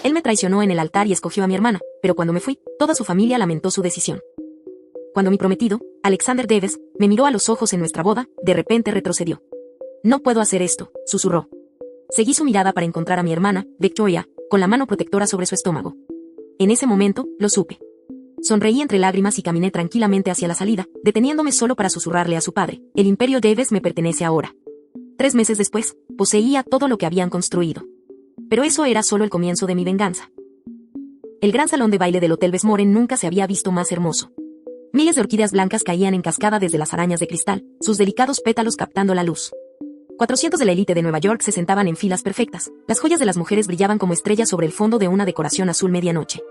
Él me traicionó en el altar y escogió a mi hermana, pero cuando me fui, toda su familia lamentó su decisión. Cuando mi prometido, Alexander Davis, me miró a los ojos en nuestra boda, de repente retrocedió. No puedo hacer esto, susurró. Seguí su mirada para encontrar a mi hermana, Victoria, con la mano protectora sobre su estómago. En ese momento, lo supe. Sonreí entre lágrimas y caminé tranquilamente hacia la salida, deteniéndome solo para susurrarle a su padre: el Imperio Davis me pertenece ahora. 3 meses después, poseía todo lo que habían construido. Pero eso era solo el comienzo de mi venganza. El gran salón de baile del Hotel Westmoreland nunca se había visto más hermoso. Miles de orquídeas blancas caían en cascada desde las arañas de cristal, sus delicados pétalos captando la luz. 400 de la élite de Nueva York se sentaban en filas perfectas, las joyas de las mujeres brillaban como estrellas sobre el fondo de una decoración azul medianoche.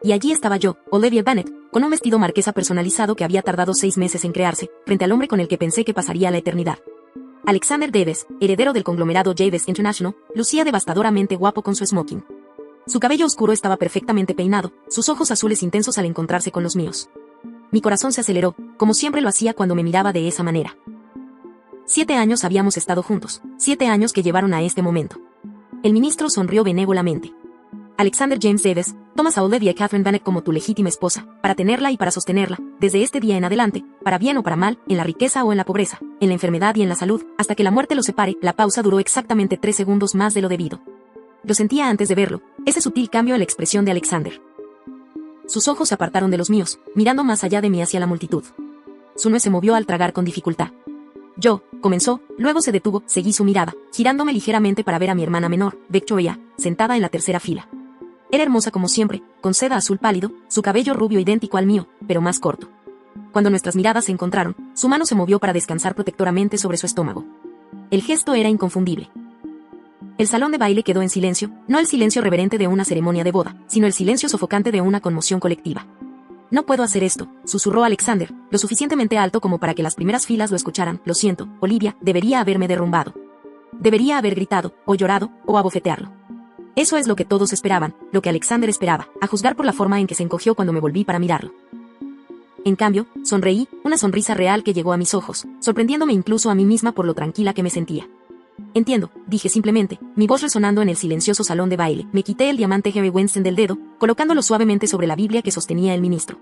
Y allí estaba yo, Olivia Bennet, con un vestido marquesa personalizado que había tardado 6 meses en crearse, frente al hombre con el que pensé que pasaría la eternidad. Alexander Davis, heredero del conglomerado Davis International, lucía devastadoramente guapo con su smoking. Su cabello oscuro estaba perfectamente peinado, sus ojos azules intensos al encontrarse con los míos. Mi corazón se aceleró, como siempre lo hacía cuando me miraba de esa manera. 7 años habíamos estado juntos, 7 años que llevaron a este momento. El ministro sonrió benévolamente. Alexander James Davis, tomas a Olivia Catherine Bennet como tu legítima esposa, para tenerla y para sostenerla, desde este día en adelante, para bien o para mal, en la riqueza o en la pobreza, en la enfermedad y en la salud, hasta que la muerte los separe. La pausa duró exactamente 3 segundos más de lo debido. Lo sentía antes de verlo, ese sutil cambio en la expresión de Alexander. Sus ojos se apartaron de los míos, mirando más allá de mí hacia la multitud. Su nuez se movió al tragar con dificultad. Yo, comenzó, luego se detuvo, seguí su mirada, girándome ligeramente para ver a mi hermana menor, Victoria, sentada en la tercera fila. Era hermosa como siempre, con seda azul pálido, su cabello rubio idéntico al mío, pero más corto. Cuando nuestras miradas se encontraron, su mano se movió para descansar protectoramente sobre su estómago. El gesto era inconfundible. El salón de baile quedó en silencio, no el silencio reverente de una ceremonia de boda, sino el silencio sofocante de una conmoción colectiva. No puedo hacer esto, susurró Alexander, lo suficientemente alto como para que las primeras filas lo escucharan. Lo siento, Olivia, debería haberme derrumbado. Debería haber gritado, o llorado, o abofetearlo. Eso es lo que todos esperaban, lo que Alexander esperaba, a juzgar por la forma en que se encogió cuando me volví para mirarlo. En cambio, sonreí, una sonrisa real que llegó a mis ojos, sorprendiéndome incluso a mí misma por lo tranquila que me sentía. Entiendo, dije simplemente, mi voz resonando en el silencioso salón de baile. Me quité el diamante Harry Winston del dedo, colocándolo suavemente sobre la Biblia que sostenía el ministro.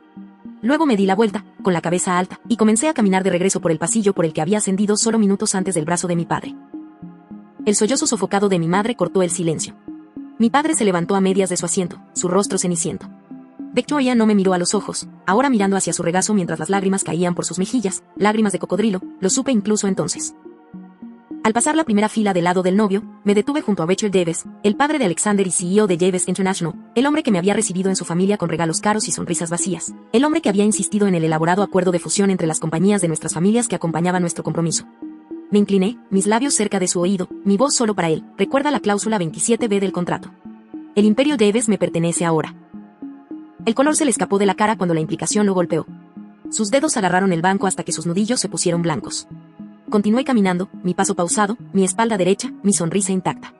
Luego me di la vuelta, con la cabeza alta, y comencé a caminar de regreso por el pasillo por el que había ascendido solo minutos antes del brazo de mi padre. El sollozo sofocado de mi madre cortó el silencio. Mi padre se levantó a medias de su asiento, su rostro ceniciento. Victoria no me miró a los ojos, ahora mirando hacia su regazo mientras las lágrimas caían por sus mejillas, lágrimas de cocodrilo, lo supe incluso entonces. Al pasar la primera fila del lado del novio, me detuve junto a Richard Davis, el padre de Alexander y CEO de Davis International, el hombre que me había recibido en su familia con regalos caros y sonrisas vacías, el hombre que había insistido en el elaborado acuerdo de fusión entre las compañías de nuestras familias que acompañaba nuestro compromiso. Me incliné, mis labios cerca de su oído, mi voz solo para él. Recuerda la cláusula 27B del contrato. El Imperio Davis me pertenece ahora. El color se le escapó de la cara cuando la implicación lo golpeó. Sus dedos agarraron el banco hasta que sus nudillos se pusieron blancos. Continué caminando, mi paso pausado, mi espalda derecha, mi sonrisa intacta.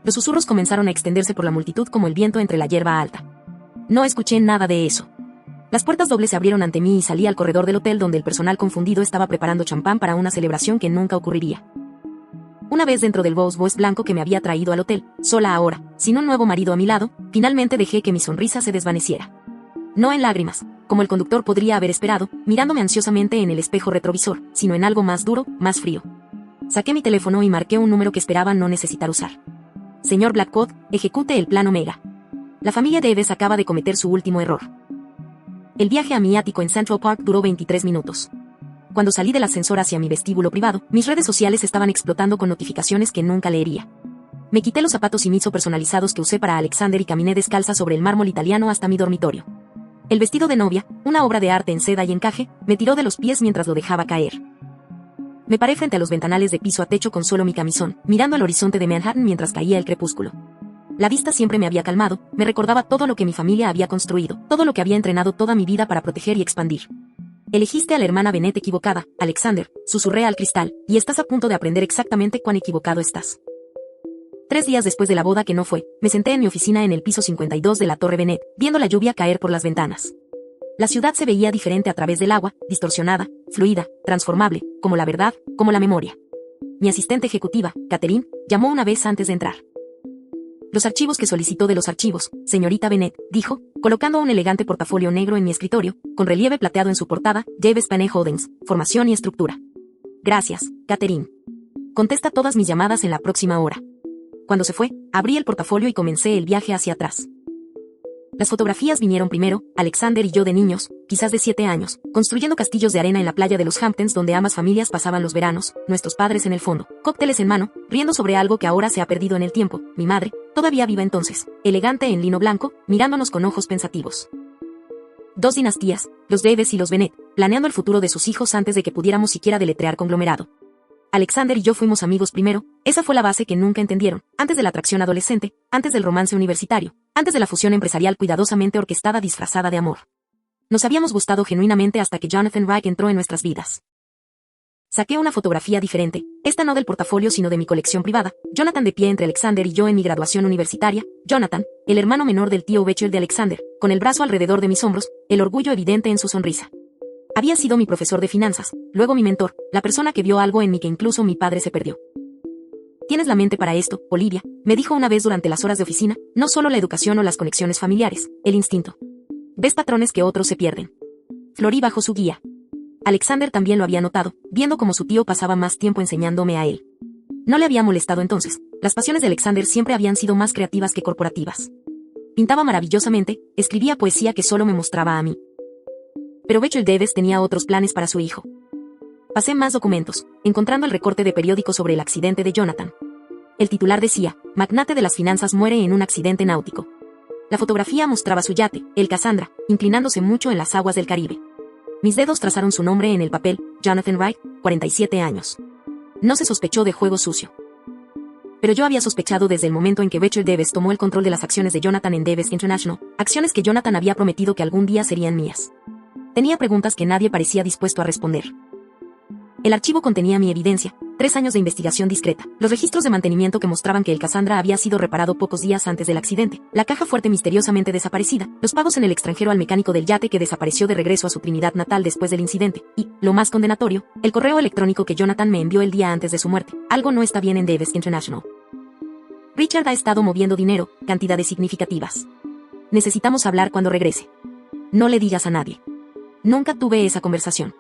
Los susurros comenzaron a extenderse por la multitud como el viento entre la hierba alta. No escuché nada de eso. Las puertas dobles se abrieron ante mí y salí al corredor del hotel donde el personal confundido estaba preparando champán para una celebración que nunca ocurriría. Una vez dentro del Rolls-Royce blanco que me había traído al hotel, sola ahora, sin un nuevo marido a mi lado, finalmente dejé que mi sonrisa se desvaneciera. No en lágrimas, como el conductor podría haber esperado, mirándome ansiosamente en el espejo retrovisor, sino en algo más duro, más frío. Saqué mi teléfono y marqué un número que esperaba no necesitar usar. Señor Blackwood, ejecute el plan Omega. La familia Davis acaba de cometer su último error. El viaje a mi ático en Central Park duró 23 minutos. Cuando salí del ascensor hacia mi vestíbulo privado, mis redes sociales estaban explotando con notificaciones que nunca leería. Me quité los zapatos y miso personalizados que usé para Alexander y caminé descalza sobre el mármol italiano hasta mi dormitorio. El vestido de novia, una obra de arte en seda y encaje, me tiró de los pies mientras lo dejaba caer. Me paré frente a los ventanales de piso a techo con solo mi camisón, mirando al horizonte de Manhattan mientras caía el crepúsculo. La vista siempre me había calmado, me recordaba todo lo que mi familia había construido, todo lo que había entrenado toda mi vida para proteger y expandir. Elegiste a la hermana Bennet equivocada, Alexander, susurré al cristal, y estás a punto de aprender exactamente cuán equivocado estás. 3 días después de la boda que no fue, me senté en mi oficina en el piso 52 de la Torre Bennet, viendo la lluvia caer por las ventanas. La ciudad se veía diferente a través del agua, distorsionada, fluida, transformable, como la verdad, como la memoria. Mi asistente ejecutiva, Catherine, llamó una vez antes de entrar. Los archivos que solicitó de los archivos, señorita Bennet, dijo, colocando un elegante portafolio negro en mi escritorio, con relieve plateado en su portada, Davis Panay Holdings, formación y estructura. Gracias, Catherine. Contesta todas mis llamadas en la próxima hora. Cuando se fue, abrí el portafolio y comencé el viaje hacia atrás. Las fotografías vinieron primero, Alexander y yo de niños, quizás de 7 años, construyendo castillos de arena en la playa de los Hamptons donde ambas familias pasaban los veranos, nuestros padres en el fondo, cócteles en mano, riendo sobre algo que ahora se ha perdido en el tiempo, mi madre, todavía viva entonces, elegante en lino blanco, mirándonos con ojos pensativos. 2 dinastías, los Davis y los Bennet, planeando el futuro de sus hijos antes de que pudiéramos siquiera deletrear conglomerado. Alexander y yo fuimos amigos primero, esa fue la base que nunca entendieron, antes de la atracción adolescente, antes del romance universitario, antes de la fusión empresarial cuidadosamente orquestada disfrazada de amor. Nos habíamos gustado genuinamente hasta que Jonathan Wright entró en nuestras vidas. Saqué una fotografía diferente, esta no del portafolio sino de mi colección privada, Jonathan de pie entre Alexander y yo en mi graduación universitaria, Jonathan, el hermano menor del tío Bechtel de Alexander, con el brazo alrededor de mis hombros, el orgullo evidente en su sonrisa. Había sido mi profesor de finanzas, luego mi mentor, la persona que vio algo en mí que incluso mi padre se perdió. Tienes la mente para esto, Olivia, me dijo una vez durante las horas de oficina, no solo la educación o las conexiones familiares, el instinto. Ves patrones que otros se pierden. Florí bajo su guía. Alexander también lo había notado, viendo cómo su tío pasaba más tiempo enseñándome a él. No le había molestado entonces, las pasiones de Alexander siempre habían sido más creativas que corporativas. Pintaba maravillosamente, escribía poesía que solo me mostraba a mí. Pero Bechtel Davis tenía otros planes para su hijo. Pasé más documentos, encontrando el recorte de periódico sobre el accidente de Jonathan. El titular decía, magnate de las finanzas muere en un accidente náutico. La fotografía mostraba su yate, el Cassandra, inclinándose mucho en las aguas del Caribe. Mis dedos trazaron su nombre en el papel, Jonathan Wright, 47 años. No se sospechó de juego sucio. Pero yo había sospechado desde el momento en que Bechtel Davis tomó el control de las acciones de Jonathan en Davis International, acciones que Jonathan había prometido que algún día serían mías. Tenía preguntas que nadie parecía dispuesto a responder. El archivo contenía mi evidencia, 3 años de investigación discreta, los registros de mantenimiento que mostraban que el Cassandra había sido reparado pocos días antes del accidente, la caja fuerte misteriosamente desaparecida, los pagos en el extranjero al mecánico del yate que desapareció de regreso a su Trinidad natal después del incidente, y, lo más condenatorio, el correo electrónico que Jonathan me envió el día antes de su muerte. Algo no está bien en Davis International. Richard ha estado moviendo dinero, cantidades significativas. Necesitamos hablar cuando regrese. No le digas a nadie. Nunca tuve esa conversación.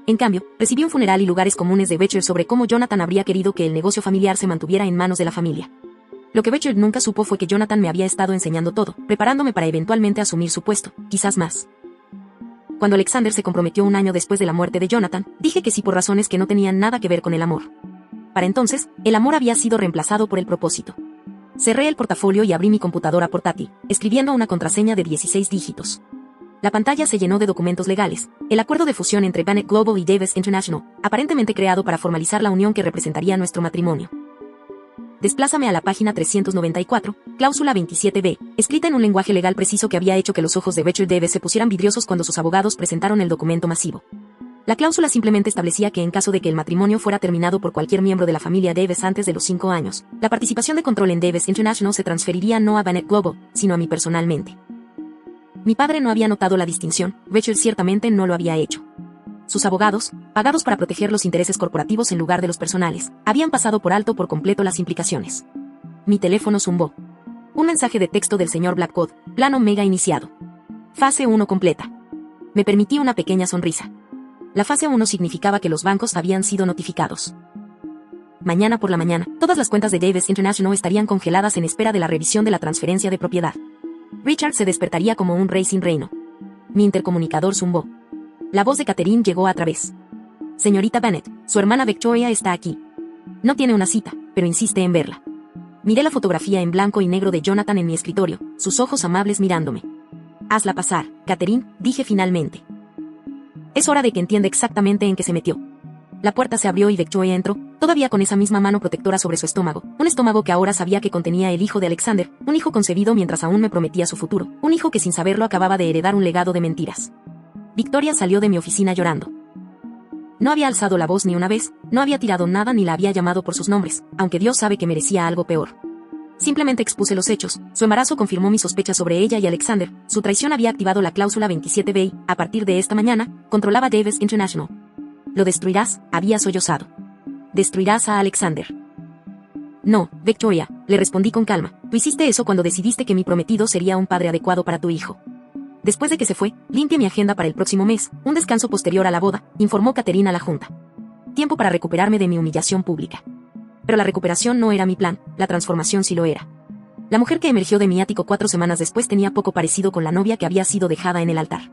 En cambio, recibí un funeral y lugares comunes de Bechtel sobre cómo Jonathan habría querido que el negocio familiar se mantuviera en manos de la familia. Lo que Bechtel nunca supo fue que Jonathan me había estado enseñando todo, preparándome para eventualmente asumir su puesto, quizás más. Cuando Alexander se comprometió un año después de la muerte de Jonathan, dije que sí por razones que no tenían nada que ver con el amor. Para entonces, el amor había sido reemplazado por el propósito. Cerré el portafolio y abrí mi computadora portátil, escribiendo una contraseña de 16 dígitos. La pantalla se llenó de documentos legales, el acuerdo de fusión entre Banet Global y Davis International, aparentemente creado para formalizar la unión que representaría nuestro matrimonio. Desplázame a la página 394, cláusula 27b, escrita en un lenguaje legal preciso que había hecho que los ojos de Bechtel Davis se pusieran vidriosos cuando sus abogados presentaron el documento masivo. La cláusula simplemente establecía que en caso de que el matrimonio fuera terminado por cualquier miembro de la familia Davis antes de los 5 años, la participación de control en Davis International se transferiría no a Banet Global, sino a mí personalmente. Mi padre no había notado la distinción, Bechtel ciertamente no lo había hecho. Sus abogados, pagados para proteger los intereses corporativos en lugar de los personales, habían pasado por alto por completo las implicaciones. Mi teléfono zumbó. Un mensaje de texto del señor Blackwood, plano mega iniciado. Fase 1 completa. Me permití una pequeña sonrisa. La fase 1 significaba que los bancos habían sido notificados. Mañana por la mañana, todas las cuentas de Davis International estarían congeladas en espera de la revisión de la transferencia de propiedad. Richard se despertaría como un rey sin reino. Mi intercomunicador zumbó. La voz de Catherine llegó a través. Señorita Bennet, su hermana Victoria está aquí. No tiene una cita, pero insiste en verla. Miré la fotografía en blanco y negro de Jonathan en mi escritorio, sus ojos amables mirándome. Hazla pasar, Catherine, dije finalmente. Es hora de que entienda exactamente en qué se metió. La puerta se abrió y Victoria entró, todavía con esa misma mano protectora sobre su estómago, un estómago que ahora sabía que contenía el hijo de Alexander, un hijo concebido mientras aún me prometía su futuro, un hijo que sin saberlo acababa de heredar un legado de mentiras. Victoria salió de mi oficina llorando. No había alzado la voz ni una vez, no había tirado nada ni la había llamado por sus nombres, aunque Dios sabe que merecía algo peor. Simplemente expuse los hechos, su embarazo confirmó mis sospechas sobre ella y Alexander, su traición había activado la cláusula 27b y, a partir de esta mañana, controlaba Davis International. Lo destruirás, había sollozado. Destruirás a Alexander. No, Victoria, le respondí con calma. Tú hiciste eso cuando decidiste que mi prometido sería un padre adecuado para tu hijo. Después de que se fue, limpié mi agenda para el próximo mes, un descanso posterior a la boda, informó Catherine a la junta. Tiempo para recuperarme de mi humillación pública. Pero la recuperación no era mi plan, la transformación sí lo era. La mujer que emergió de mi ático 4 semanas después tenía poco parecido con la novia que había sido dejada en el altar.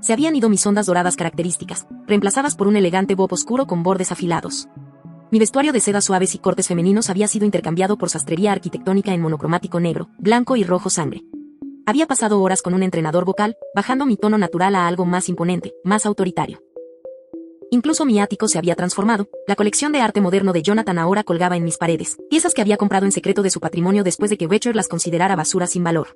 Se habían ido mis ondas doradas características, reemplazadas por un elegante bob oscuro con bordes afilados. Mi vestuario de sedas suaves y cortes femeninos había sido intercambiado por sastrería arquitectónica en monocromático negro, blanco y rojo sangre. Había pasado horas con un entrenador vocal, bajando mi tono natural a algo más imponente, más autoritario. Incluso mi ático se había transformado, la colección de arte moderno de Jonathan ahora colgaba en mis paredes, piezas que había comprado en secreto de su patrimonio después de que Richard las considerara basura sin valor.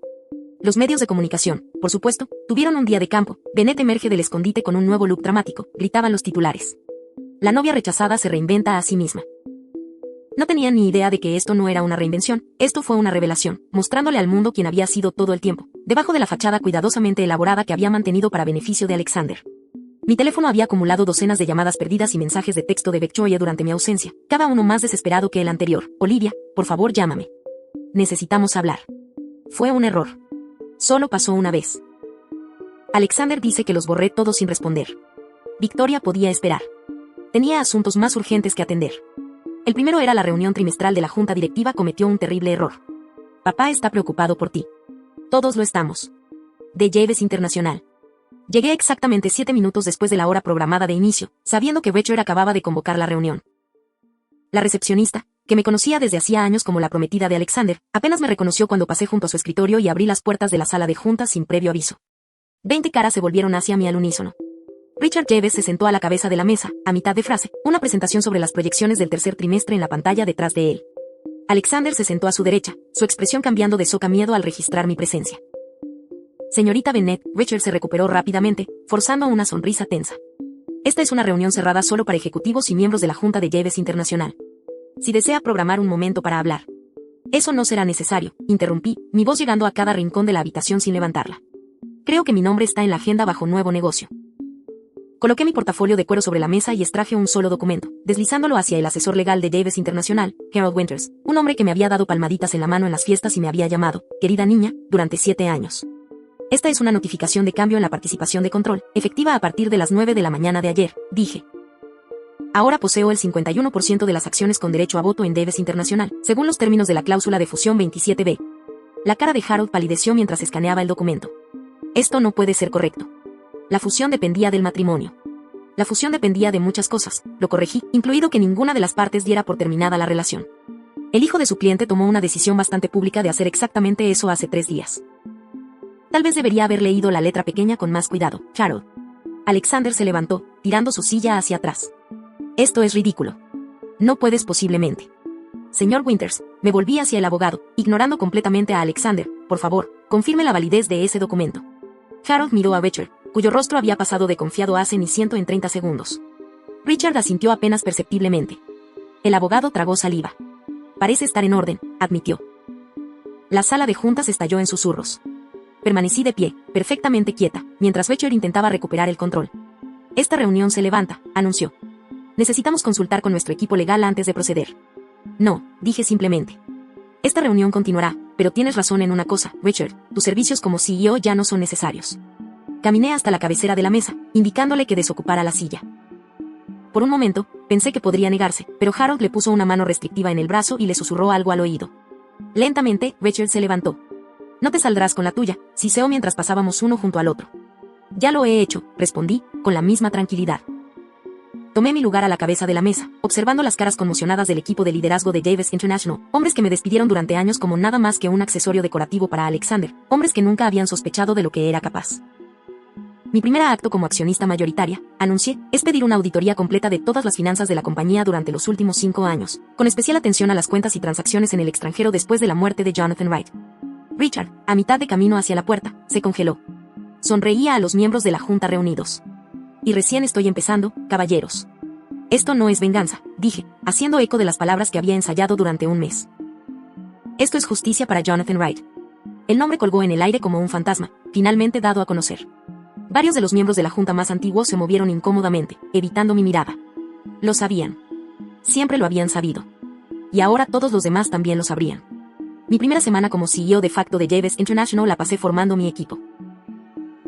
Los medios de comunicación, por supuesto, tuvieron un día de campo. Bennett emerge del escondite con un nuevo look dramático, gritaban los titulares. La novia rechazada se reinventa a sí misma. No tenía ni idea de que esto no era una reinvención, esto fue una revelación, mostrándole al mundo quién había sido todo el tiempo, debajo de la fachada cuidadosamente elaborada que había mantenido para beneficio de Alexander. Mi teléfono había acumulado docenas de llamadas perdidas y mensajes de texto de Victoria durante mi ausencia, cada uno más desesperado que el anterior. Olivia, por favor llámame. Necesitamos hablar. Fue un error. Solo pasó una vez. Alexander dice que los borré todos sin responder. Victoria podía esperar. Tenía asuntos más urgentes que atender. El primero era la reunión trimestral de la junta directiva. Cometió un terrible error. Papá está preocupado por ti. Todos lo estamos. De Jeeves Internacional. Llegué exactamente 7 minutos después de la hora programada de inicio, sabiendo que Richard acababa de convocar la reunión. La recepcionista, que me conocía desde hacía años como la prometida de Alexander, apenas me reconoció cuando pasé junto a su escritorio y abrí las puertas de la sala de juntas sin previo aviso. 20 caras se volvieron hacia mí al unísono. Richard Jeeves se sentó a la cabeza de la mesa, a mitad de frase, una presentación sobre las proyecciones del tercer trimestre en la pantalla detrás de él. Alexander se sentó a su derecha, su expresión cambiando de soca miedo al registrar mi presencia. Señorita Bennett, Richard se recuperó rápidamente, forzando una sonrisa tensa. Esta es una reunión cerrada solo para ejecutivos y miembros de la Junta de Jeeves Internacional. Si desea programar un momento para hablar. Eso no será necesario, interrumpí, mi voz llegando a cada rincón de la habitación sin levantarla. Creo que mi nombre está en la agenda bajo nuevo negocio. Coloqué mi portafolio de cuero sobre la mesa y extraje un solo documento, deslizándolo hacia el asesor legal de Jeeves Internacional, Harold Winters, un hombre que me había dado palmaditas en la mano en las fiestas y me había llamado, querida niña, durante 7 años. Esta es una notificación de cambio en la participación de control, efectiva a partir de las 9 de la mañana de ayer, dije. Ahora poseo el 51% de las acciones con derecho a voto en Jeeves Internacional, según los términos de la cláusula de fusión 27B. La cara de Harold palideció mientras escaneaba el documento. Esto no puede ser correcto. La fusión dependía del matrimonio. La fusión dependía de muchas cosas, lo corregí, incluido que ninguna de las partes diera por terminada la relación. El hijo de su cliente tomó una decisión bastante pública de hacer exactamente eso hace 3 días. Tal vez debería haber leído la letra pequeña con más cuidado, Harold. Alexander se levantó, tirando su silla hacia atrás. Esto es ridículo. No puedes posiblemente. Señor Winters, me volví hacia el abogado, ignorando completamente a Alexander. Por favor, confirme la validez de ese documento. Harold miró a Richard, cuyo rostro había pasado de confiado a ceniciento en 30 segundos. Richard asintió apenas perceptiblemente. El abogado tragó saliva. Parece estar en orden, admitió. La sala de juntas estalló en susurros. Permanecí de pie, perfectamente quieta, mientras Richard intentaba recuperar el control. Esta reunión se levanta, anunció. Necesitamos consultar con nuestro equipo legal antes de proceder. No, dije simplemente. Esta reunión continuará, pero tienes razón en una cosa, Richard, tus servicios como CEO ya no son necesarios. Caminé hasta la cabecera de la mesa, indicándole que desocupara la silla. Por un momento, pensé que podría negarse, pero Harold le puso una mano restrictiva en el brazo y le susurró algo al oído. Lentamente, Richard se levantó. No te saldrás con la tuya, siseó mientras pasábamos uno junto al otro. Ya lo he hecho, respondí, con la misma tranquilidad. Tomé mi lugar a la cabeza de la mesa, observando las caras conmocionadas del equipo de liderazgo de Jeeves International, hombres que me despidieron durante años como nada más que un accesorio decorativo para Alexander, hombres que nunca habían sospechado de lo que era capaz. Mi primer acto como accionista mayoritaria, anuncié, es pedir una auditoría completa de todas las finanzas de la compañía durante los últimos 5 años, con especial atención a las cuentas y transacciones en el extranjero después de la muerte de Jonathan Wright. Richard, a mitad de camino hacia la puerta, se congeló. Sonreía a los miembros de la junta reunidos. Y recién estoy empezando, caballeros. Esto no es venganza, dije, haciendo eco de las palabras que había ensayado durante un mes. Esto es justicia para Jonathan Wright. El nombre colgó en el aire como un fantasma, finalmente dado a conocer. Varios de los miembros de la junta más antiguos se movieron incómodamente, evitando mi mirada. Lo sabían. Siempre lo habían sabido. y ahora todos los demás también lo sabrían. Mi primera semana como CEO de facto de Jeeves International la pasé formando mi equipo.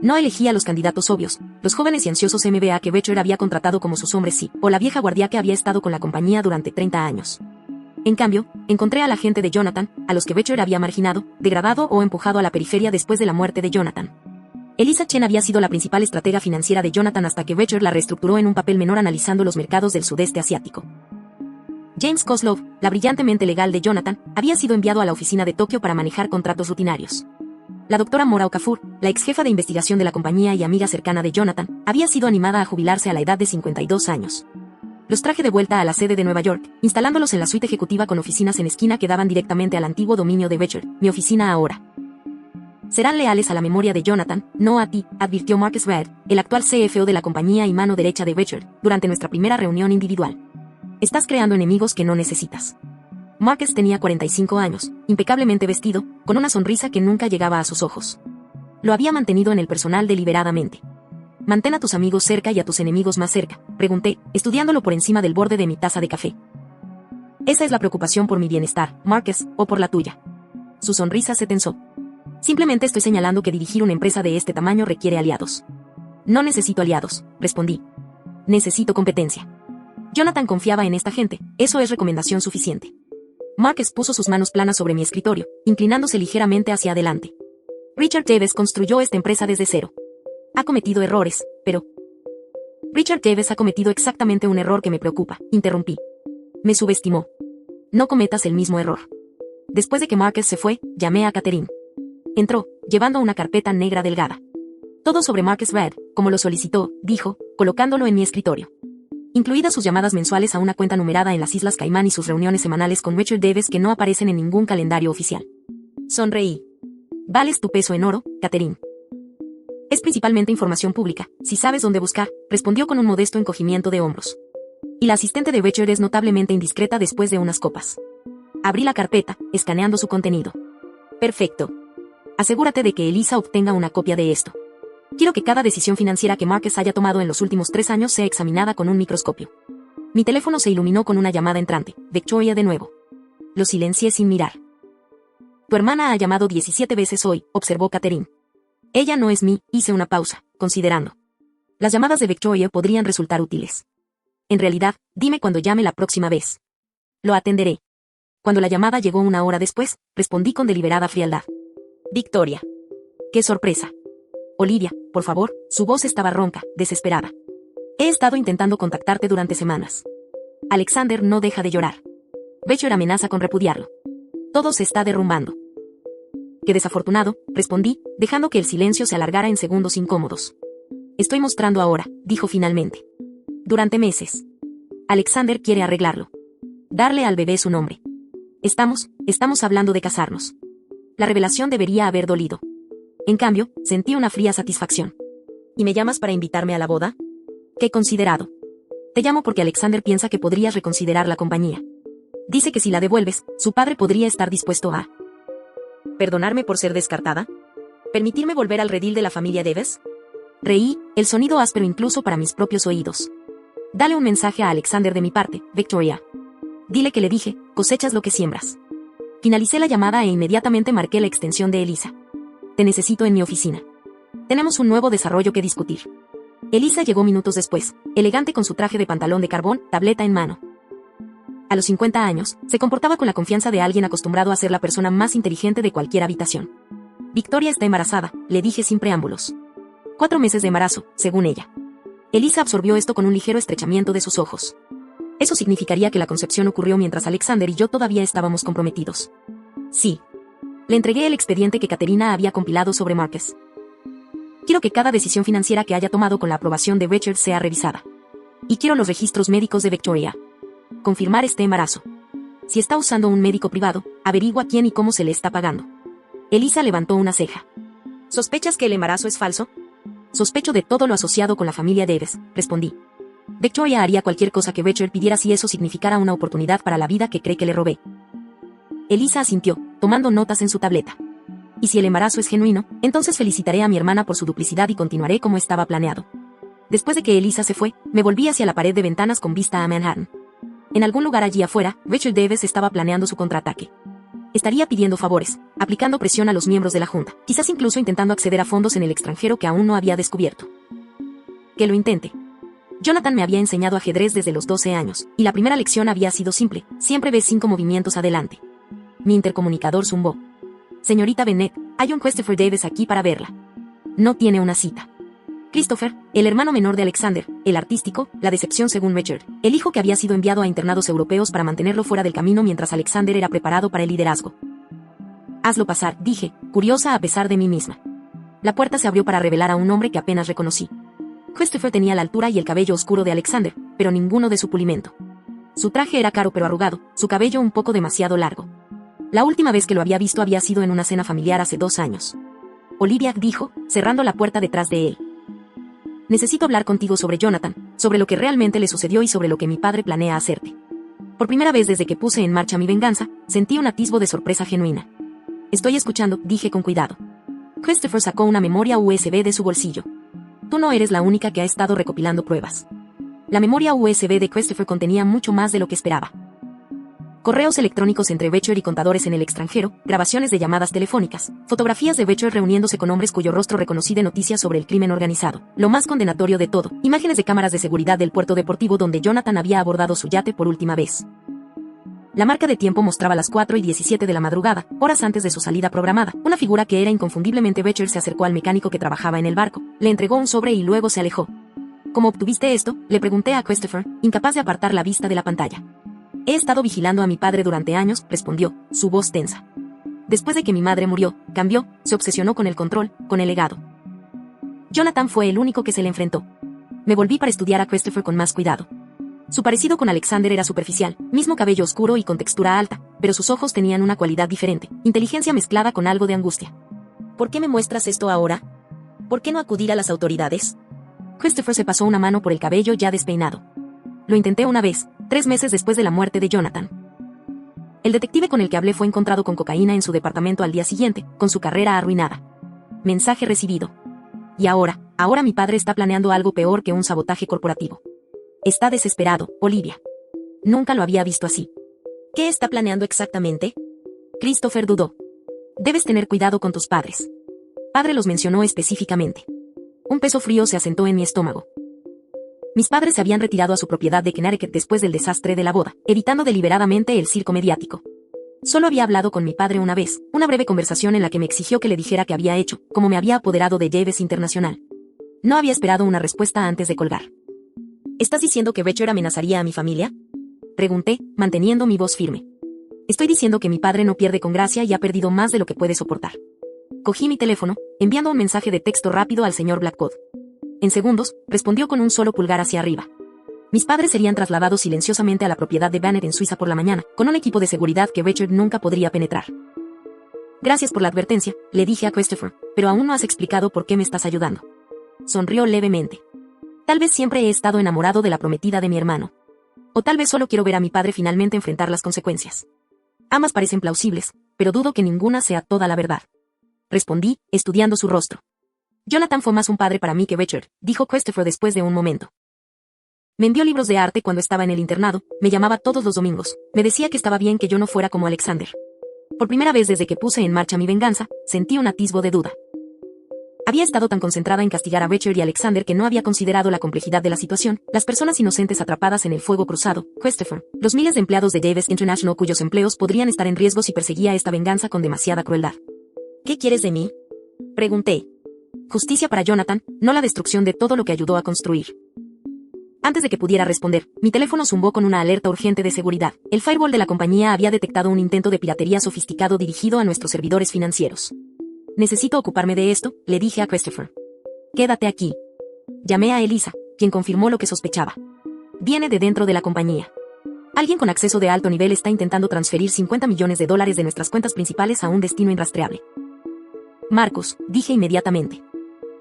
No elegí a los candidatos obvios, los jóvenes y ansiosos MBA que Becher había contratado como sus hombres sí, o la vieja guardia que había estado con la compañía durante 30 años. En cambio, encontré a la gente de Jonathan, a los que Becher había marginado, degradado o empujado a la periferia después de la muerte de Jonathan. Elisa Chen había sido la principal estratega financiera de Jonathan hasta que Becher la reestructuró en un papel menor analizando los mercados del sudeste asiático. James Kozlov, la brillantemente legal de Jonathan, había sido enviado a la oficina de Tokio para manejar contratos rutinarios. La doctora Mora Okafor, la ex jefa de investigación de la compañía y amiga cercana de Jonathan, había sido animada a jubilarse a la edad de 52 años. Los traje de vuelta a la sede de Nueva York, instalándolos en la suite ejecutiva con oficinas en esquina que daban directamente al antiguo dominio de Becher, mi oficina ahora. Serán leales a la memoria de Jonathan, no a ti, advirtió Marcus Red, el actual CFO de la compañía y mano derecha de Becher, durante nuestra primera reunión individual. Estás creando enemigos que no necesitas. Marcus tenía 45 años, impecablemente vestido, con una sonrisa que nunca llegaba a sus ojos. Lo había mantenido en el personal deliberadamente. Mantén a tus amigos cerca y a tus enemigos más cerca, pregunté, estudiándolo por encima del borde de mi taza de café. Esa es la preocupación por mi bienestar, Marcus, o por la tuya. Su sonrisa se tensó. Simplemente estoy señalando que dirigir una empresa de este tamaño requiere aliados. No necesito aliados, respondí. Necesito competencia. Jonathan confiaba en esta gente, eso es recomendación suficiente. Marcus puso sus manos planas sobre mi escritorio, inclinándose ligeramente hacia adelante. Richard Jeeves construyó esta empresa desde cero. Ha cometido errores, pero... Richard Jeeves ha cometido exactamente un error que me preocupa, interrumpí. Me subestimó. No cometas el mismo error. Después de que Marcus se fue, llamé a Catherine. Entró, llevando una carpeta negra delgada. Todo sobre Marcus Red, como lo solicitó, dijo, colocándolo en mi escritorio. Incluidas sus llamadas mensuales a una cuenta numerada en las Islas Caimán y sus reuniones semanales con Richard Jeeves que no aparecen en ningún calendario oficial. Sonreí. Vales tu peso en oro, Catherine. Es principalmente información pública, si sabes dónde buscar, respondió con un modesto encogimiento de hombros. Y la asistente de Becher es notablemente indiscreta después de unas copas. Abrí la carpeta, escaneando su contenido. Perfecto. Asegúrate de que Elisa obtenga una copia de esto. Quiero que cada decisión financiera que Marcus haya tomado en los últimos 3 años sea examinada con un microscopio. Mi teléfono se iluminó con una llamada entrante, Victoria de nuevo. Lo silencié sin mirar. Tu hermana ha llamado 17 veces hoy, observó Catherine. Ella no es mí, hice una pausa, considerando. Las llamadas de Victoria podrían resultar útiles. En realidad, dime cuando llame la próxima vez. Lo atenderé. Cuando la llamada llegó 1 hora después, respondí con deliberada frialdad. Victoria. ¡Qué sorpresa! Olivia, por favor, su voz estaba ronca, desesperada. He estado intentando contactarte durante semanas. Alexander no deja de llorar. Becher amenaza con repudiarlo. Todo se está derrumbando. Qué desafortunado, respondí, dejando que el silencio se alargara en segundos incómodos. Estoy mostrando ahora, dijo finalmente. Durante meses. Alexander quiere arreglarlo. Darle al bebé su nombre. Estamos hablando de casarnos. La revelación debería haber dolido. En cambio, sentí una fría satisfacción. ¿Y me llamas para invitarme a la boda? Qué considerado. Te llamo porque Alexander piensa que podrías reconsiderar la compañía. Dice que si la devuelves, su padre podría estar dispuesto a... ¿Perdonarme por ser descartada? ¿Permitirme volver al redil de la familia Jeeves? Reí, el sonido áspero incluso para mis propios oídos. Dale un mensaje a Alexander de mi parte, Victoria. Dile que le dije, cosechas lo que siembras. Finalicé la llamada e inmediatamente marqué la extensión de Elisa. Te necesito en mi oficina. Tenemos un nuevo desarrollo que discutir. Elisa llegó minutos después, elegante con su traje de pantalón de carbón, tableta en mano. A los 50 años, se comportaba con la confianza de alguien acostumbrado a ser la persona más inteligente de cualquier habitación. Victoria está embarazada, le dije sin preámbulos. 4 meses de embarazo, según ella. Elisa absorbió esto con un ligero estrechamiento de sus ojos. Eso significaría que la concepción ocurrió mientras Alexander y yo todavía estábamos comprometidos. Sí. Le entregué el expediente que Caterina había compilado sobre Marcus. Quiero que cada decisión financiera que haya tomado con la aprobación de Richard sea revisada. Y quiero los registros médicos de Victoria. Confirmar este embarazo. Si está usando un médico privado, averigua quién y cómo se le está pagando. Elisa levantó una ceja. ¿Sospechas que el embarazo es falso? Sospecho de todo lo asociado con la familia Jeeves, respondí. Victoria haría cualquier cosa que Richard pidiera si eso significara una oportunidad para la vida que cree que le robé. Elisa asintió, tomando notas en su tableta. Y si el embarazo es genuino, entonces felicitaré a mi hermana por su duplicidad y continuaré como estaba planeado. Después de que Elisa se fue, me volví hacia la pared de ventanas con vista a Manhattan. En algún lugar allí afuera, Richard Davis estaba planeando su contraataque. Estaría pidiendo favores, aplicando presión a los miembros de la Junta, quizás incluso intentando acceder a fondos en el extranjero que aún no había descubierto. Que lo intente. Jonathan me había enseñado ajedrez desde los 12 años, y la primera lección había sido simple: siempre ve 5 movimientos adelante. Mi intercomunicador zumbó. Señorita Bennett, hay un Christopher Davis aquí para verla. No tiene una cita. Christopher, el hermano menor de Alexander, el artístico, la decepción según Richard, el hijo que había sido enviado a internados europeos para mantenerlo fuera del camino mientras Alexander era preparado para el liderazgo. Hazlo pasar, dije, curiosa a pesar de mí misma. La puerta se abrió para revelar a un hombre que apenas reconocí. Christopher tenía la altura y el cabello oscuro de Alexander, pero ninguno de su pulimento. Su traje era caro pero arrugado, su cabello un poco demasiado largo. La última vez que lo había visto había sido en una cena familiar hace 2 años. Olivia dijo, cerrando la puerta detrás de él. Necesito hablar contigo sobre Jonathan, sobre lo que realmente le sucedió y sobre lo que mi padre planea hacerte. Por primera vez desde que puse en marcha mi venganza, sentí un atisbo de sorpresa genuina. Estoy escuchando, dije con cuidado. Christopher sacó una memoria USB de su bolsillo. Tú no eres la única que ha estado recopilando pruebas. La memoria USB de Christopher contenía mucho más de lo que esperaba. Correos electrónicos entre Richard y contadores en el extranjero, grabaciones de llamadas telefónicas, fotografías de Richard reuniéndose con hombres cuyo rostro reconocí de noticias sobre el crimen organizado, lo más condenatorio de todo, imágenes de cámaras de seguridad del puerto deportivo donde Jonathan había abordado su yate por última vez. La marca de tiempo mostraba las 4:17 de la madrugada, horas antes de su salida programada. Una figura que era inconfundiblemente Richard se acercó al mecánico que trabajaba en el barco, le entregó un sobre y luego se alejó. ¿Cómo obtuviste esto?, le pregunté a Christopher, incapaz de apartar la vista de la pantalla. He estado vigilando a mi padre durante años, respondió, su voz tensa. Después de que mi madre murió, cambió, se obsesionó con el control, con el legado. Jonathan fue el único que se le enfrentó. Me volví para estudiar a Christopher con más cuidado. Su parecido con Alexander era superficial, mismo cabello oscuro y con textura alta, pero sus ojos tenían una cualidad diferente, inteligencia mezclada con algo de angustia. ¿Por qué me muestras esto ahora? ¿Por qué no acudir a las autoridades? Christopher se pasó una mano por el cabello ya despeinado. Lo intenté una vez, 3 meses después de la muerte de Jonathan. El detective con el que hablé fue encontrado con cocaína en su departamento al día siguiente, con su carrera arruinada. Mensaje recibido. Y ahora mi padre está planeando algo peor que un sabotaje corporativo. Está desesperado, Olivia. Nunca lo había visto así. ¿Qué está planeando exactamente? Christopher dudó. Debes tener cuidado con tus padres. Padre los mencionó específicamente. Un peso frío se asentó en mi estómago. Mis padres se habían retirado a su propiedad de Connecticut después del desastre de la boda, evitando deliberadamente el circo mediático. Solo había hablado con mi padre una vez, una breve conversación en la que me exigió que le dijera qué había hecho, cómo me había apoderado de Davis Internacional. No había esperado una respuesta antes de colgar. ¿Estás diciendo que Richard amenazaría a mi familia?, pregunté, manteniendo mi voz firme. Estoy diciendo que mi padre no pierde con gracia y ha perdido más de lo que puede soportar. Cogí mi teléfono, enviando un mensaje de texto rápido al señor Blackwood. En segundos, respondió con un solo pulgar hacia arriba. Mis padres serían trasladados silenciosamente a la propiedad de Bennett en Suiza por la mañana, con un equipo de seguridad que Richard nunca podría penetrar. Gracias por la advertencia, le dije a Christopher, pero aún no has explicado por qué me estás ayudando. Sonrió levemente. Tal vez siempre he estado enamorado de la prometida de mi hermano. O tal vez solo quiero ver a mi padre finalmente enfrentar las consecuencias. Ambas parecen plausibles, pero dudo que ninguna sea toda la verdad. Respondí, estudiando su rostro. Jonathan fue más un padre para mí que Richard, dijo Christopher después de un momento. Me envió libros de arte cuando estaba en el internado, me llamaba todos los domingos, me decía que estaba bien que yo no fuera como Alexander. Por primera vez desde que puse en marcha mi venganza, sentí un atisbo de duda. Había estado tan concentrada en castigar a Richard y Alexander que no había considerado la complejidad de la situación, las personas inocentes atrapadas en el fuego cruzado, Christopher, los miles de empleados de Davis International cuyos empleos podrían estar en riesgo si perseguía esta venganza con demasiada crueldad. ¿Qué quieres de mí?, pregunté. Justicia para Jonathan, no la destrucción de todo lo que ayudó a construir. Antes de que pudiera responder, mi teléfono zumbó con una alerta urgente de seguridad. El firewall de la compañía había detectado un intento de piratería sofisticado dirigido a nuestros servidores financieros. Necesito ocuparme de esto, le dije a Christopher. Quédate aquí. Llamé a Elisa, quien confirmó lo que sospechaba. Viene de dentro de la compañía. Alguien con acceso de alto nivel está intentando transferir $50 millones de nuestras cuentas principales a un destino irrastreable. Marcus, dije inmediatamente.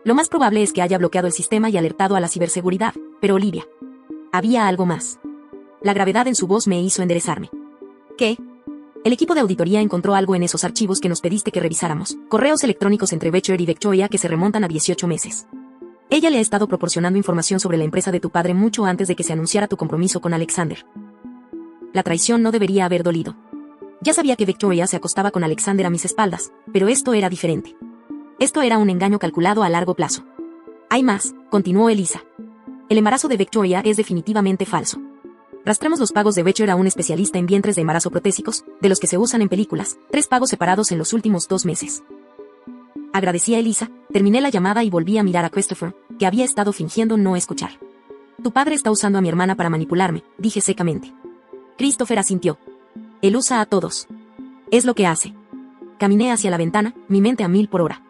Lo más probable es que haya bloqueado el sistema y alertado a la ciberseguridad, pero Olivia. Había algo más. La gravedad en su voz me hizo enderezarme. ¿Qué? El equipo de auditoría encontró algo en esos archivos que nos pediste que revisáramos, correos electrónicos entre Richard y Victoria que se remontan a 18 meses. Ella le ha estado proporcionando información sobre la empresa de tu padre mucho antes de que se anunciara tu compromiso con Alexander. La traición no debería haber dolido. Ya sabía que Victoria se acostaba con Alexander a mis espaldas, pero esto era diferente. Esto era un engaño calculado a largo plazo. Hay más, continuó Elisa. El embarazo de Victoria es definitivamente falso. Rastremos los pagos de Becher a un especialista en vientres de embarazo protésicos, de los que se usan en películas, 3 pagos separados en los últimos 2 meses. Agradecí a Elisa, terminé la llamada y volví a mirar a Christopher, que había estado fingiendo no escuchar. Tu padre está usando a mi hermana para manipularme, dije secamente. Christopher asintió. Él usa a todos. Es lo que hace. Caminé hacia la ventana, mi mente a 1000 por hora.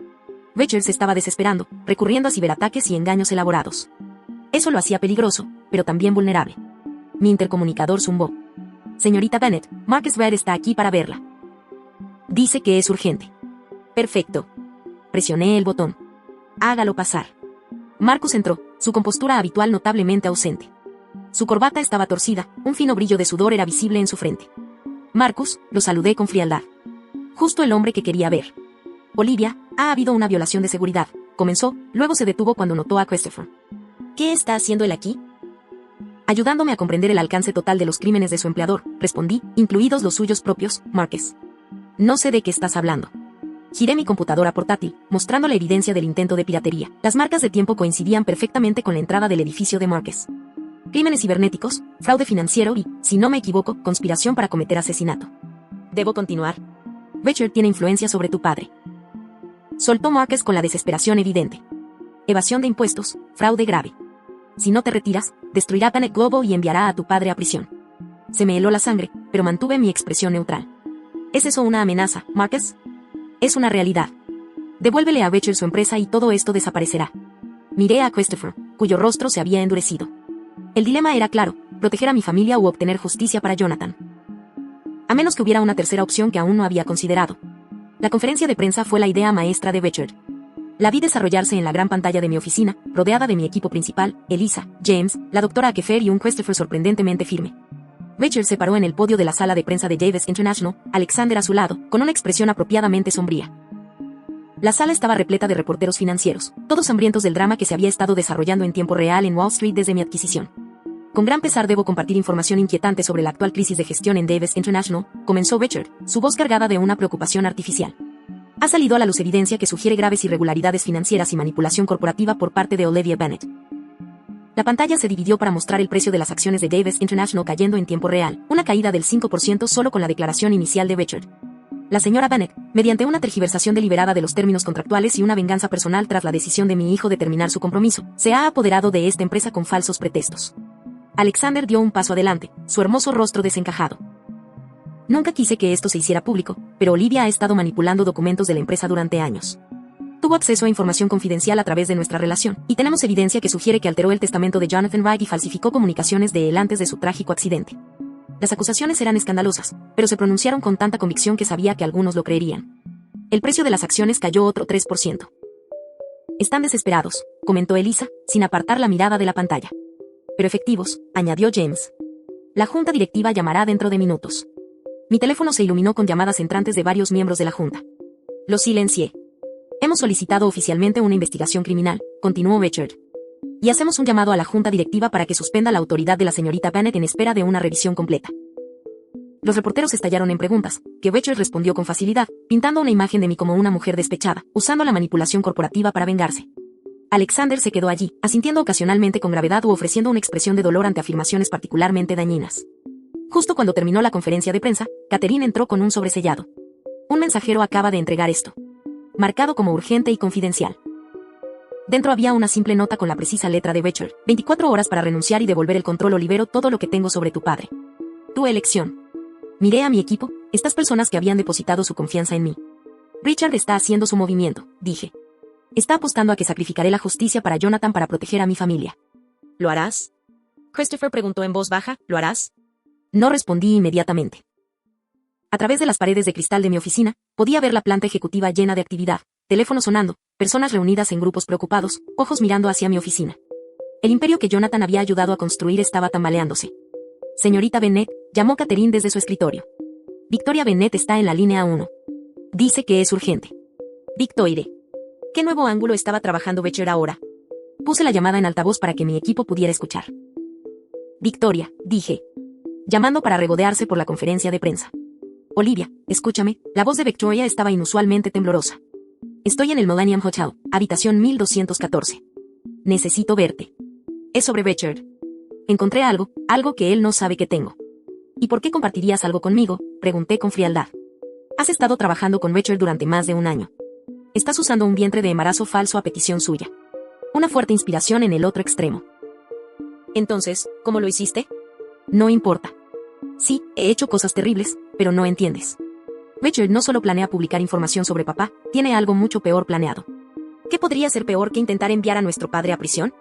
Becher se estaba desesperando, recurriendo a ciberataques y engaños elaborados. Eso lo hacía peligroso, pero también vulnerable. Mi intercomunicador zumbó. Señorita Bennett, Marcus Red está aquí para verla. Dice que es urgente. Perfecto. Presioné el botón. Hágalo pasar. Marcus entró, su compostura habitual notablemente ausente. Su corbata estaba torcida, un fino brillo de sudor era visible en su frente. Marcus, lo saludé con frialdad. Justo el hombre que quería ver. Olivia, ha habido una violación de seguridad, comenzó, luego se detuvo cuando notó a Christopher. ¿Qué está haciendo él aquí? Ayudándome a comprender el alcance total de los crímenes de su empleador, respondí, incluidos los suyos propios, Marcus. No sé de qué estás hablando. Giré mi computadora portátil, mostrando la evidencia del intento de piratería. Las marcas de tiempo coincidían perfectamente con la entrada del edificio de Marcus. Crímenes cibernéticos, fraude financiero y, si no me equivoco, conspiración para cometer asesinato. ¿Debo continuar? Becher tiene influencia sobre tu padre. Soltó Marcus con la desesperación evidente. Evasión de impuestos, fraude grave. Si no te retiras, destruirá Planet Globo y enviará a tu padre a prisión. Se me heló la sangre, pero mantuve mi expresión neutral. ¿Es eso una amenaza, Marcus? Es una realidad. Devuélvele a Becher su empresa y todo esto desaparecerá. Miré a Christopher, cuyo rostro se había endurecido. El dilema era claro, proteger a mi familia u obtener justicia para Jonathan. A menos que hubiera una tercera opción que aún no había considerado. La conferencia de prensa fue la idea maestra de Becher. La vi desarrollarse en la gran pantalla de mi oficina, rodeada de mi equipo principal, Elisa, James, la doctora Akefer y un Christopher sorprendentemente firme. Becher se paró en el podio de la sala de prensa de Davis International, Alexander a su lado, con una expresión apropiadamente sombría. La sala estaba repleta de reporteros financieros, todos hambrientos del drama que se había estado desarrollando en tiempo real en Wall Street desde mi adquisición. Con gran pesar debo compartir información inquietante sobre la actual crisis de gestión en Davis International, comenzó Becher, su voz cargada de una preocupación artificial. Ha salido a la luz evidencia que sugiere graves irregularidades financieras y manipulación corporativa por parte de Olivia Bennett. La pantalla se dividió para mostrar el precio de las acciones de Davis International cayendo en tiempo real, una caída del 5% solo con la declaración inicial de Becher. La señora Bennett, mediante una tergiversación deliberada de los términos contractuales y una venganza personal tras la decisión de mi hijo de terminar su compromiso, se ha apoderado de esta empresa con falsos pretextos. Alexander dio un paso adelante, su hermoso rostro desencajado. Nunca quise que esto se hiciera público, pero Olivia ha estado manipulando documentos de la empresa durante años. Tuvo acceso a información confidencial a través de nuestra relación, y tenemos evidencia que sugiere que alteró el testamento de Jonathan Wright y falsificó comunicaciones de él antes de su trágico accidente. Las acusaciones eran escandalosas, pero se pronunciaron con tanta convicción que sabía que algunos lo creerían. El precio de las acciones cayó otro 3%. Están desesperados, comentó Elisa, sin apartar la mirada de la pantalla. Pero efectivos, añadió James. La junta directiva llamará dentro de minutos. Mi teléfono se iluminó con llamadas entrantes de varios miembros de la junta. Lo silencié. Hemos solicitado oficialmente una investigación criminal, continuó Becher. Y hacemos un llamado a la junta directiva para que suspenda la autoridad de la señorita Bennett en espera de una revisión completa. Los reporteros estallaron en preguntas, que Becher respondió con facilidad, pintando una imagen de mí como una mujer despechada, usando la manipulación corporativa para vengarse. Alexander se quedó allí, asintiendo ocasionalmente con gravedad u ofreciendo una expresión de dolor ante afirmaciones particularmente dañinas. Justo cuando terminó la conferencia de prensa, Catherine entró con un sobresellado. Un mensajero acaba de entregar esto. Marcado como urgente y confidencial. Dentro había una simple nota con la precisa letra de Becher. 24 horas para renunciar y devolver el control o libero todo lo que tengo sobre tu padre. Tu elección. Miré a mi equipo, estas personas que habían depositado su confianza en mí. Richard está haciendo su movimiento, dije. Está apostando a que sacrificaré la justicia para Jonathan para proteger a mi familia. ¿Lo harás? Christopher preguntó en voz baja, ¿lo harás? No respondí inmediatamente. A través de las paredes de cristal de mi oficina, podía ver la planta ejecutiva llena de actividad, teléfono sonando, personas reunidas en grupos preocupados, ojos mirando hacia mi oficina. El imperio que Jonathan había ayudado a construir estaba tambaleándose. Señorita Bennett, llamó Catherine desde su escritorio. Victoria Bennett está en la línea 1. Dice que es urgente. Victoire. ¿Qué nuevo ángulo estaba trabajando Becher ahora? Puse la llamada en altavoz para que mi equipo pudiera escuchar. Victoria, dije. llamando para regodearse por la conferencia de prensa. Olivia, escúchame, la voz de Victoria estaba inusualmente temblorosa. Estoy en el Millennium Hotel, habitación 1214. Necesito verte. Es sobre Richard. Encontré algo que él no sabe que tengo. ¿Y por qué compartirías algo conmigo?, pregunté con frialdad. Has estado trabajando con Richard durante más de un año. Estás usando un vientre de embarazo falso a petición suya. Una fuerte inspiración en el otro extremo. Entonces, ¿cómo lo hiciste? No importa. Sí, he hecho cosas terribles, pero no entiendes. Richard no solo planea publicar información sobre papá, tiene algo mucho peor planeado. ¿Qué podría ser peor que intentar enviar a nuestro padre a prisión?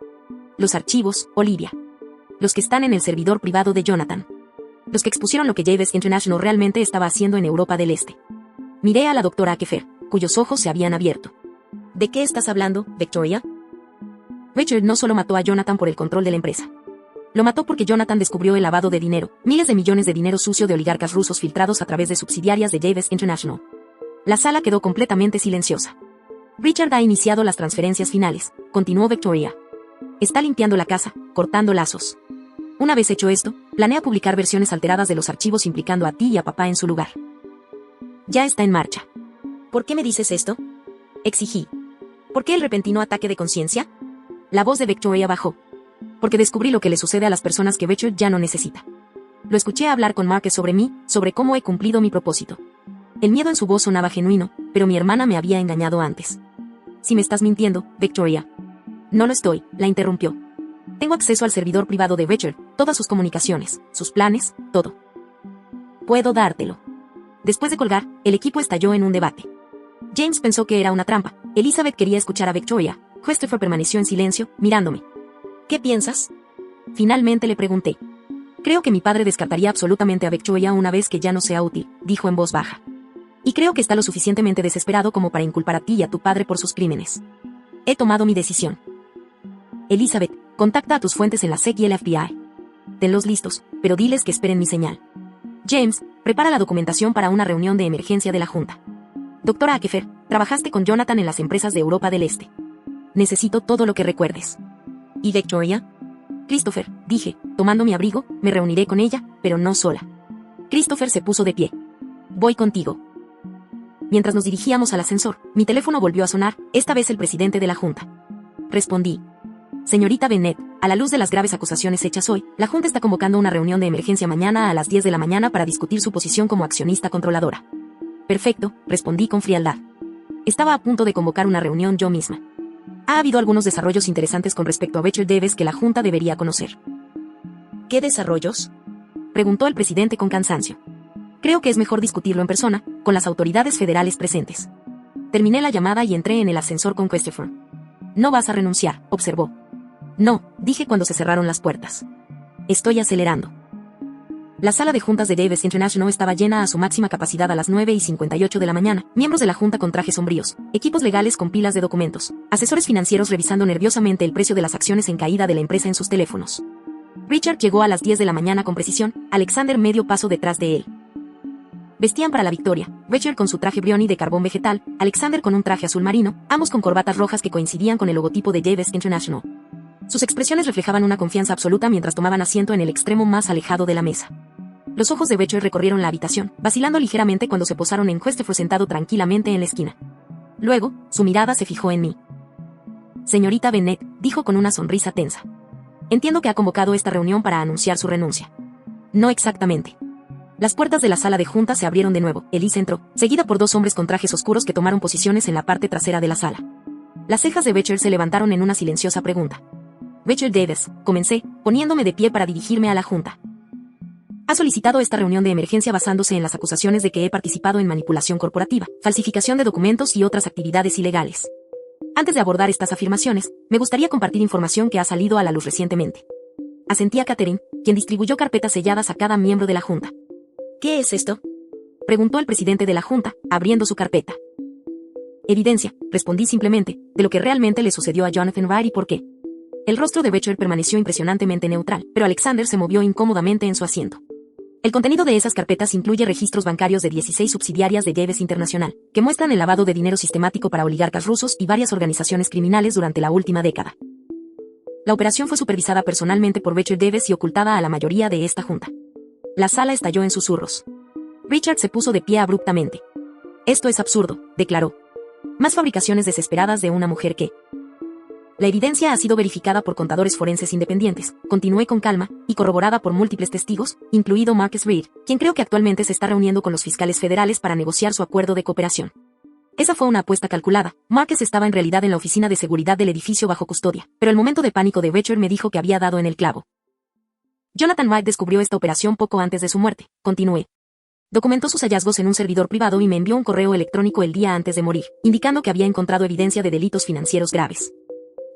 Los archivos, Olivia. Los que están en el servidor privado de Jonathan. Los que expusieron lo que Javes International realmente estaba haciendo en Europa del Este. Miré a la doctora Akefer, cuyos ojos se habían abierto. ¿De qué estás hablando, Victoria? Richard no solo mató a Jonathan por el control de la empresa. Lo mató porque Jonathan descubrió el lavado de dinero, miles de millones de dinero sucio de oligarcas rusos filtrados a través de subsidiarias de Javes International. La sala quedó completamente silenciosa. Richard ha iniciado las transferencias finales, continuó Victoria. Está limpiando la casa, cortando lazos. Una vez hecho esto, planea publicar versiones alteradas de los archivos implicando a ti y a papá en su lugar. Ya está en marcha. ¿Por qué me dices esto?, exigí. ¿Por qué el repentino ataque de conciencia? La voz de Victoria bajó. Porque descubrí lo que le sucede a las personas que Richard ya no necesita. Lo escuché hablar con Marcus sobre mí, sobre cómo he cumplido mi propósito. El miedo en su voz sonaba genuino, pero mi hermana me había engañado antes. Si me estás mintiendo, Victoria. No lo estoy, la interrumpió. Tengo acceso al servidor privado de Richard, todas sus comunicaciones, sus planes, todo. Puedo dártelo. Después de colgar, el equipo estalló en un debate. James pensó que era una trampa. Elizabeth quería escuchar a Victoria. Christopher permaneció en silencio, mirándome. ¿Qué piensas?, finalmente le pregunté. Creo que mi padre descartaría absolutamente a Victoria una vez que ya no sea útil, dijo en voz baja. Y creo que está lo suficientemente desesperado como para inculpar a ti y a tu padre por sus crímenes. He tomado mi decisión. Elizabeth, contacta a tus fuentes en la SEC y el FBI. Tenlos listos, pero diles que esperen mi señal. James, prepara la documentación para una reunión de emergencia de la Junta. Doctora Akefer, trabajaste con Jonathan en las empresas de Europa del Este. Necesito todo lo que recuerdes. ¿Y Victoria? Christopher, dije, tomando mi abrigo, me reuniré con ella, pero no sola. Christopher se puso de pie. Voy contigo. Mientras nos dirigíamos al ascensor, mi teléfono volvió a sonar, esta vez el presidente de la Junta. Respondí. Señorita Bennett, a la luz de las graves acusaciones hechas hoy, la Junta está convocando una reunión de emergencia mañana a las 10 de la mañana para discutir su posición como accionista controladora. Perfecto, respondí con frialdad. Estaba a punto de convocar una reunión yo misma. Ha habido algunos desarrollos interesantes con respecto a Richard Davis que la Junta debería conocer. ¿Qué desarrollos?, preguntó el presidente con cansancio. Creo que es mejor discutirlo en persona, con las autoridades federales presentes. Terminé la llamada y entré en el ascensor con Christopher. No vas a renunciar, observó. No, dije cuando se cerraron las puertas. Estoy acelerando. La sala de juntas de Davis International estaba llena a su máxima capacidad a las 9:58 de la mañana, miembros de la junta con trajes sombríos, equipos legales con pilas de documentos, asesores financieros revisando nerviosamente el precio de las acciones en caída de la empresa en sus teléfonos. Richard llegó a las 10 de la mañana con precisión, Alexander medio paso detrás de él. Vestían para la victoria, Richard con su traje Brioni de carbón vegetal, Alexander con un traje azul marino, ambos con corbatas rojas que coincidían con el logotipo de Davis International. Sus expresiones reflejaban una confianza absoluta mientras tomaban asiento en el extremo más alejado de la mesa. Los ojos de Richard recorrieron la habitación, vacilando ligeramente cuando se posaron en Christopher sentado tranquilamente en la esquina. Luego, su mirada se fijó en mí. Señorita Bennett, dijo con una sonrisa tensa. Entiendo que ha convocado esta reunión para anunciar su renuncia. No exactamente. Las puertas de la sala de juntas se abrieron de nuevo. Elise entró, seguida por dos hombres con trajes oscuros que tomaron posiciones en la parte trasera de la sala. Las cejas de Richard se levantaron en una silenciosa pregunta. Richard Davis, comencé, poniéndome de pie para dirigirme a la junta. Ha solicitado esta reunión de emergencia basándose en las acusaciones de que he participado en manipulación corporativa, falsificación de documentos y otras actividades ilegales. Antes de abordar estas afirmaciones, me gustaría compartir información que ha salido a la luz recientemente. Asentí a Catherine, quien distribuyó carpetas selladas a cada miembro de la junta. ¿Qué es esto?, preguntó el presidente de la junta, abriendo su carpeta. Evidencia, respondí simplemente, de lo que realmente le sucedió a Jonathan Wright y por qué. El rostro de Richard permaneció impresionantemente neutral, pero Alexander se movió incómodamente en su asiento. El contenido de esas carpetas incluye registros bancarios de 16 subsidiarias de Davis International, que muestran el lavado de dinero sistemático para oligarcas rusos y varias organizaciones criminales durante la última década. La operación fue supervisada personalmente por Richard Davis y ocultada a la mayoría de esta junta. La sala estalló en susurros. Richard se puso de pie abruptamente. Esto es absurdo, declaró. Más fabricaciones desesperadas de una mujer que... La evidencia ha sido verificada por contadores forenses independientes, continué con calma, y corroborada por múltiples testigos, incluido Marcus Reed, quien creo que actualmente se está reuniendo con los fiscales federales para negociar su acuerdo de cooperación. Esa fue una apuesta calculada. Marcus estaba en realidad en la oficina de seguridad del edificio bajo custodia, pero el momento de pánico de Richard me dijo que había dado en el clavo. Jonathan Wright descubrió esta operación poco antes de su muerte, continué. Documentó sus hallazgos en un servidor privado y me envió un correo electrónico el día antes de morir, indicando que había encontrado evidencia de delitos financieros graves.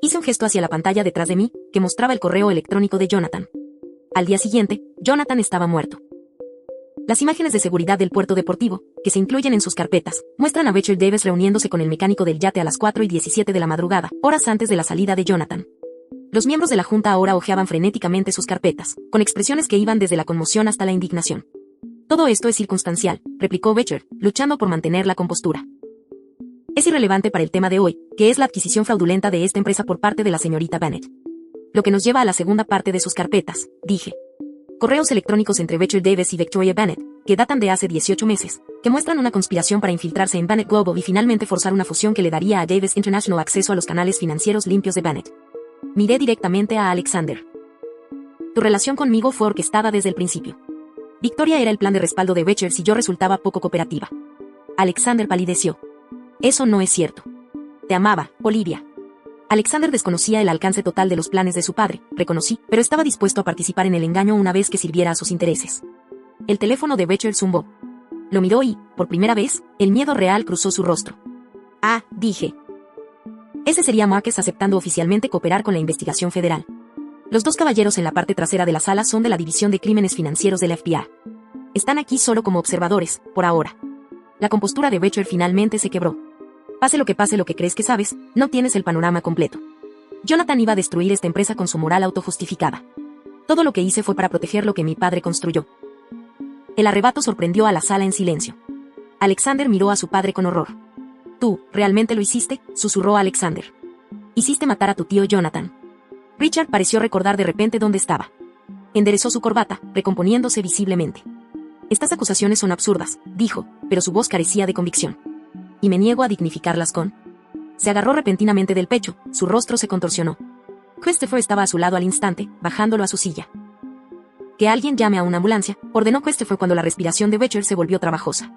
Hice un gesto hacia la pantalla detrás de mí, que mostraba el correo electrónico de Jonathan. Al día siguiente, Jonathan estaba muerto. Las imágenes de seguridad del puerto deportivo, que se incluyen en sus carpetas, muestran a Richard Davis reuniéndose con el mecánico del yate a las 4:17 de la madrugada, horas antes de la salida de Jonathan. Los miembros de la junta ahora hojeaban frenéticamente sus carpetas, con expresiones que iban desde la conmoción hasta la indignación. Todo esto es circunstancial, replicó Richard, luchando por mantener la compostura. Es irrelevante para el tema de hoy, que es la adquisición fraudulenta de esta empresa por parte de la señorita Bennett. Lo que nos lleva a la segunda parte de sus carpetas, dije. Correos electrónicos entre Richard Davis y Victoria Bennett, que datan de hace 18 meses, que muestran una conspiración para infiltrarse en Bennett Global y finalmente forzar una fusión que le daría a Davis International acceso a los canales financieros limpios de Bennett. Miré directamente a Alexander. Tu relación conmigo fue orquestada desde el principio. Victoria era el plan de respaldo de Richard si yo resultaba poco cooperativa. Alexander palideció. Eso no es cierto. Te amaba, Olivia. Alexander desconocía el alcance total de los planes de su padre, reconocí, pero estaba dispuesto a participar en el engaño una vez que sirviera a sus intereses. El teléfono de Richard zumbó. Lo miró y, por primera vez, el miedo real cruzó su rostro. Ah, dije. Ese sería Marcus aceptando oficialmente cooperar con la investigación federal. Los dos caballeros en la parte trasera de la sala son de la División de Crímenes Financieros del FBI. Están aquí solo como observadores, por ahora. La compostura de Richard finalmente se quebró. Pase lo que crees que sabes, no tienes el panorama completo. Jonathan iba a destruir esta empresa con su moral autojustificada. Todo lo que hice fue para proteger lo que mi padre construyó. El arrebato sorprendió a la sala en silencio. Alexander miró a su padre con horror. Tú, ¿realmente lo hiciste?, susurró Alexander. Hiciste matar a tu tío Jonathan. Richard pareció recordar de repente dónde estaba. Enderezó su corbata, recomponiéndose visiblemente. Estas acusaciones son absurdas, dijo, pero su voz carecía de convicción. Y me niego a dignificarlas con... Se agarró repentinamente del pecho, su rostro se contorsionó. Christopher estaba a su lado al instante, bajándolo a su silla. Que alguien llame a una ambulancia, ordenó Christopher cuando la respiración de Richard se volvió trabajosa.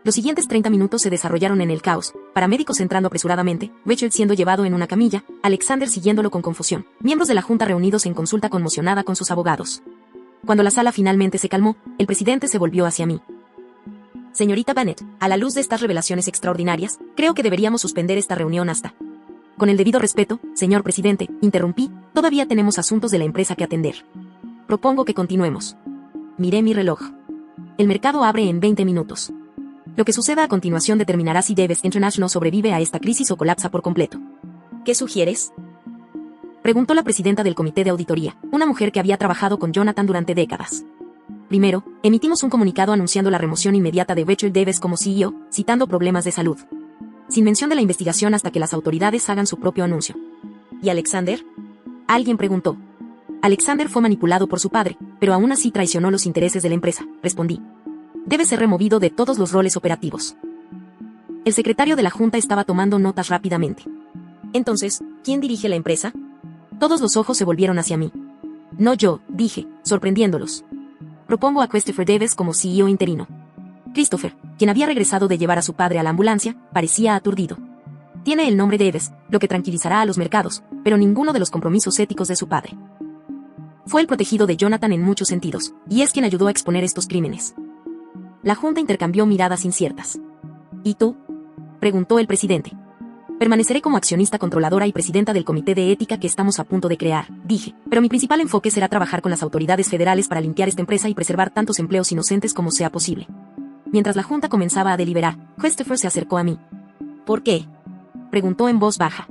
Los siguientes 30 minutos se desarrollaron en el caos, paramédicos entrando apresuradamente, Richard siendo llevado en una camilla, Alexander siguiéndolo con confusión, miembros de la junta reunidos en consulta conmocionada con sus abogados. Cuando la sala finalmente se calmó, el presidente se volvió hacia mí. Señorita Bennett, a la luz de estas revelaciones extraordinarias, creo que deberíamos suspender esta reunión hasta... Con el debido respeto, señor presidente, interrumpí, todavía tenemos asuntos de la empresa que atender. Propongo que continuemos. Miré mi reloj. El mercado abre en 20 minutos. Lo que suceda a continuación determinará si Davis International sobrevive a esta crisis o colapsa por completo. ¿Qué sugieres?, preguntó la presidenta del comité de auditoría, una mujer que había trabajado con Jonathan durante décadas. Primero, emitimos un comunicado anunciando la remoción inmediata de Richard Davis como CEO, citando problemas de salud. Sin mención de la investigación hasta que las autoridades hagan su propio anuncio. ¿Y Alexander?, alguien preguntó. Alexander fue manipulado por su padre, pero aún así traicionó los intereses de la empresa, respondí. Debe ser removido de todos los roles operativos. El secretario de la junta estaba tomando notas rápidamente. Entonces, ¿quién dirige la empresa? Todos los ojos se volvieron hacia mí. No yo, dije, sorprendiéndolos. Propongo a Christopher Davis como CEO interino. Christopher, quien había regresado de llevar a su padre a la ambulancia, parecía aturdido. Tiene el nombre Davis, lo que tranquilizará a los mercados, pero ninguno de los compromisos éticos de su padre. Fue el protegido de Jonathan en muchos sentidos, y es quien ayudó a exponer estos crímenes. La junta intercambió miradas inciertas. ¿Y tú?, preguntó el presidente. Permaneceré como accionista controladora y presidenta del comité de ética que estamos a punto de crear, dije, pero mi principal enfoque será trabajar con las autoridades federales para limpiar esta empresa y preservar tantos empleos inocentes como sea posible. Mientras la junta comenzaba a deliberar, Christopher se acercó a mí. ¿Por qué?, preguntó en voz baja.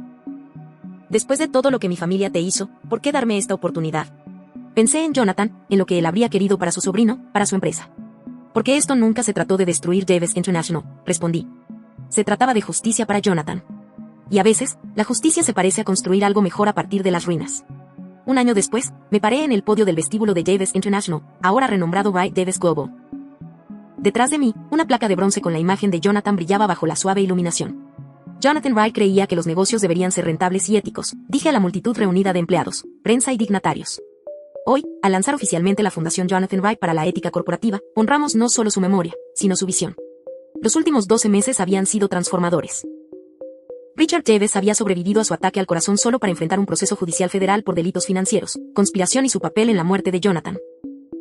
Después de todo lo que mi familia te hizo, ¿por qué darme esta oportunidad? Pensé en Jonathan, en lo que él habría querido para su sobrino, para su empresa. Porque esto nunca se trató de destruir Davis International, respondí. Se trataba de justicia para Jonathan. Y a veces, la justicia se parece a construir algo mejor a partir de las ruinas. Un año después, me paré en el podio del vestíbulo de Davis International, ahora renombrado Wright Davis Global. Detrás de mí, una placa de bronce con la imagen de Jonathan brillaba bajo la suave iluminación. Jonathan Wright creía que los negocios deberían ser rentables y éticos, dije a la multitud reunida de empleados, prensa y dignatarios. Hoy, al lanzar oficialmente la Fundación Jonathan Wright para la ética corporativa, honramos no solo su memoria, sino su visión. Los últimos 12 meses habían sido transformadores. Richard Davis había sobrevivido a su ataque al corazón solo para enfrentar un proceso judicial federal por delitos financieros, conspiración y su papel en la muerte de Jonathan.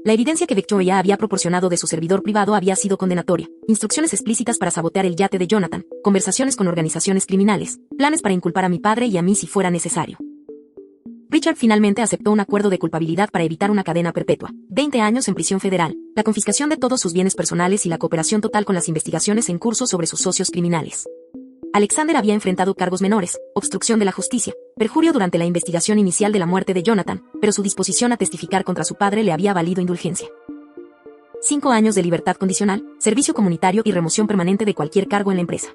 La evidencia que Victoria había proporcionado de su servidor privado había sido condenatoria, instrucciones explícitas para sabotear el yate de Jonathan, conversaciones con organizaciones criminales, planes para inculpar a mi padre y a mí si fuera necesario. Richard finalmente aceptó un acuerdo de culpabilidad para evitar una cadena perpetua, 20 años en prisión federal, la confiscación de todos sus bienes personales y la cooperación total con las investigaciones en curso sobre sus socios criminales. Alexander había enfrentado cargos menores, obstrucción de la justicia, perjurio durante la investigación inicial de la muerte de Jonathan, pero su disposición a testificar contra su padre le había valido indulgencia. 5 años de libertad condicional, servicio comunitario y remoción permanente de cualquier cargo en la empresa.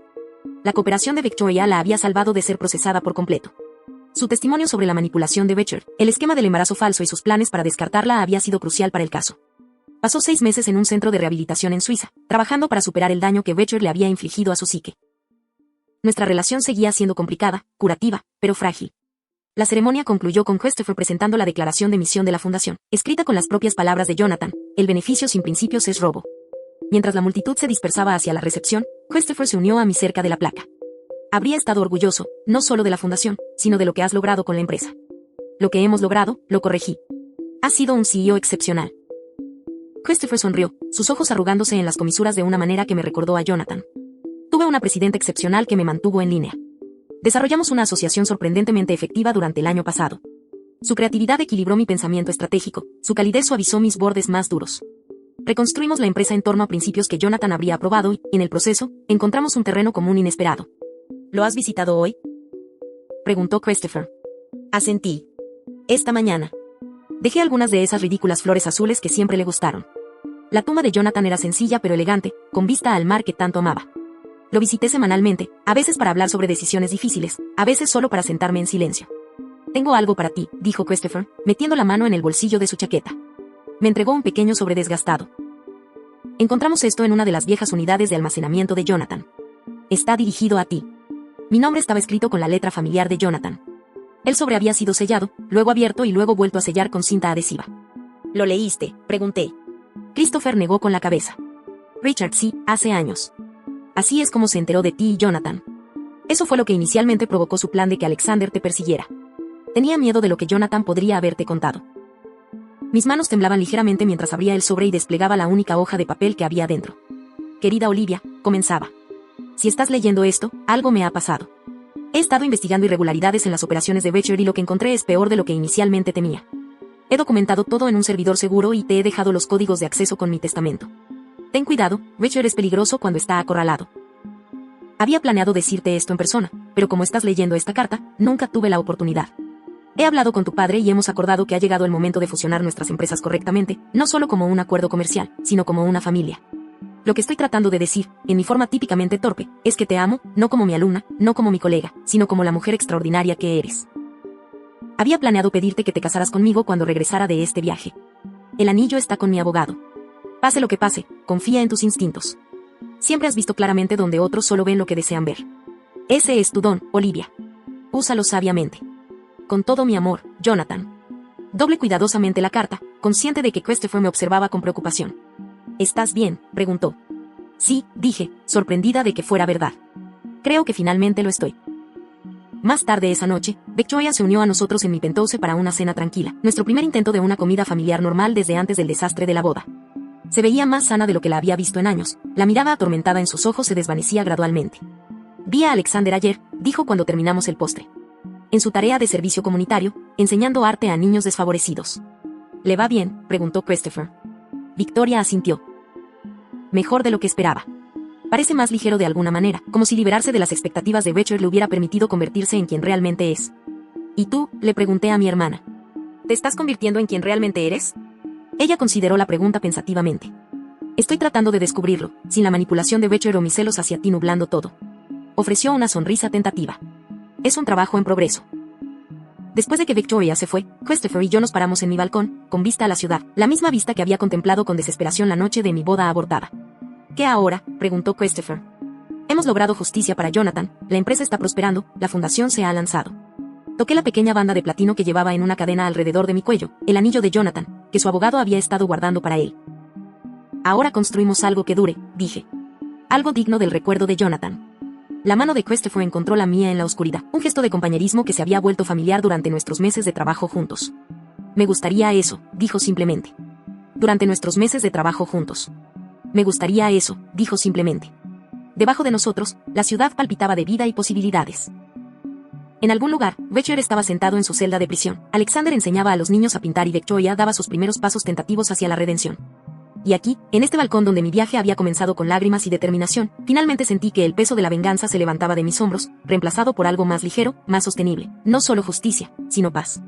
La cooperación de Victoria la había salvado de ser procesada por completo. Su testimonio sobre la manipulación de Richard, el esquema del embarazo falso y sus planes para descartarla había sido crucial para el caso. Pasó 6 meses en un centro de rehabilitación en Suiza, trabajando para superar el daño que Richard le había infligido a su psique. Nuestra relación seguía siendo complicada, curativa, pero frágil. La ceremonia concluyó con Christopher presentando la declaración de misión de la fundación, escrita con las propias palabras de Jonathan: el beneficio sin principios es robo. Mientras la multitud se dispersaba hacia la recepción, Christopher se unió a mí cerca de la placa. Habría estado orgulloso, no solo de la fundación, sino de lo que has logrado con la empresa. Lo que hemos logrado, lo corregí. Has sido un CEO excepcional. Christopher sonrió, sus ojos arrugándose en las comisuras de una manera que me recordó a Jonathan. Tuve una presidenta excepcional que me mantuvo en línea. Desarrollamos una asociación sorprendentemente efectiva durante el año pasado. Su creatividad equilibró mi pensamiento estratégico, su calidez suavizó mis bordes más duros. Reconstruimos la empresa en torno a principios que Jonathan habría aprobado y, en el proceso, encontramos un terreno común inesperado. ¿Lo has visitado hoy?, preguntó Christopher. Asentí. Esta mañana. Dejé algunas de esas ridículas flores azules que siempre le gustaron. La tumba de Jonathan era sencilla pero elegante, con vista al mar que tanto amaba. Lo visité semanalmente, a veces para hablar sobre decisiones difíciles, a veces solo para sentarme en silencio. Tengo algo para ti, dijo Christopher, metiendo la mano en el bolsillo de su chaqueta. Me entregó un pequeño sobre desgastado. Encontramos esto en una de las viejas unidades de almacenamiento de Jonathan. Está dirigido a ti. Mi nombre estaba escrito con la letra familiar de Jonathan. El sobre había sido sellado, luego abierto y luego vuelto a sellar con cinta adhesiva. ¿Lo leíste?, pregunté. Christopher negó con la cabeza. Richard, sí, hace años. Así es como se enteró de ti y Jonathan. Eso fue lo que inicialmente provocó su plan de que Alexander te persiguiera. Tenía miedo de lo que Jonathan podría haberte contado. Mis manos temblaban ligeramente mientras abría el sobre y desplegaba la única hoja de papel que había dentro. Querida Olivia, comenzaba. Si estás leyendo esto, algo me ha pasado. He estado investigando irregularidades en las operaciones de Richard y lo que encontré es peor de lo que inicialmente temía. He documentado todo en un servidor seguro y te he dejado los códigos de acceso con mi testamento. Ten cuidado, Richard es peligroso cuando está acorralado. Había planeado decirte esto en persona, pero como estás leyendo esta carta, nunca tuve la oportunidad. He hablado con tu padre y hemos acordado que ha llegado el momento de fusionar nuestras empresas correctamente, no solo como un acuerdo comercial, sino como una familia. Lo que estoy tratando de decir, en mi forma típicamente torpe, es que te amo, no como mi alumna, no como mi colega, sino como la mujer extraordinaria que eres. Había planeado pedirte que te casaras conmigo cuando regresara de este viaje. El anillo está con mi abogado. Pase lo que pase, confía en tus instintos. Siempre has visto claramente donde otros solo ven lo que desean ver. Ese es tu don, Olivia. Úsalo sabiamente. Con todo mi amor, Jonathan. Doble cuidadosamente la carta, consciente de que Christopher me observaba con preocupación. ¿Estás bien?, preguntó. Sí, dije, sorprendida de que fuera verdad. Creo que finalmente lo estoy. Más tarde esa noche, Victoria se unió a nosotros en mi penthouse para una cena tranquila, nuestro primer intento de una comida familiar normal desde antes del desastre de la boda. Se veía más sana de lo que la había visto en años, la mirada atormentada en sus ojos se desvanecía gradualmente. Vi a Alexander ayer, dijo cuando terminamos el postre. En su tarea de servicio comunitario, enseñando arte a niños desfavorecidos. ¿Le va bien?, preguntó Christopher. Victoria asintió. Mejor de lo que esperaba. Parece más ligero de alguna manera, como si liberarse de las expectativas de Richard le hubiera permitido convertirse en quien realmente es. ¿Y tú?, le pregunté a mi hermana. ¿Te estás convirtiendo en quien realmente eres? Ella consideró la pregunta pensativamente. Estoy tratando de descubrirlo, sin la manipulación de Richard o mis celos hacia ti nublando todo. Ofreció una sonrisa tentativa. Es un trabajo en progreso. Después de que Victoria se fue, Christopher y yo nos paramos en mi balcón, con vista a la ciudad, la misma vista que había contemplado con desesperación la noche de mi boda abortada. ¿Qué ahora?, preguntó Christopher. Hemos logrado justicia para Jonathan, la empresa está prosperando, la fundación se ha lanzado. Toqué la pequeña banda de platino que llevaba en una cadena alrededor de mi cuello, el anillo de Jonathan, que su abogado había estado guardando para él. Ahora construimos algo que dure, dije. Algo digno del recuerdo de Jonathan. La mano de Christopher encontró la mía en la oscuridad, un gesto de compañerismo que se había vuelto familiar durante nuestros meses de trabajo juntos. Me gustaría eso, dijo simplemente. Durante nuestros meses de trabajo juntos. Me gustaría eso, dijo simplemente. Debajo de nosotros, la ciudad palpitaba de vida y posibilidades. En algún lugar, Richard estaba sentado en su celda de prisión. Alexander enseñaba a los niños a pintar y Victoria daba sus primeros pasos tentativos hacia la redención. Y aquí, en este balcón donde mi viaje había comenzado con lágrimas y determinación, finalmente sentí que el peso de la venganza se levantaba de mis hombros, reemplazado por algo más ligero, más sostenible. No solo justicia, sino paz.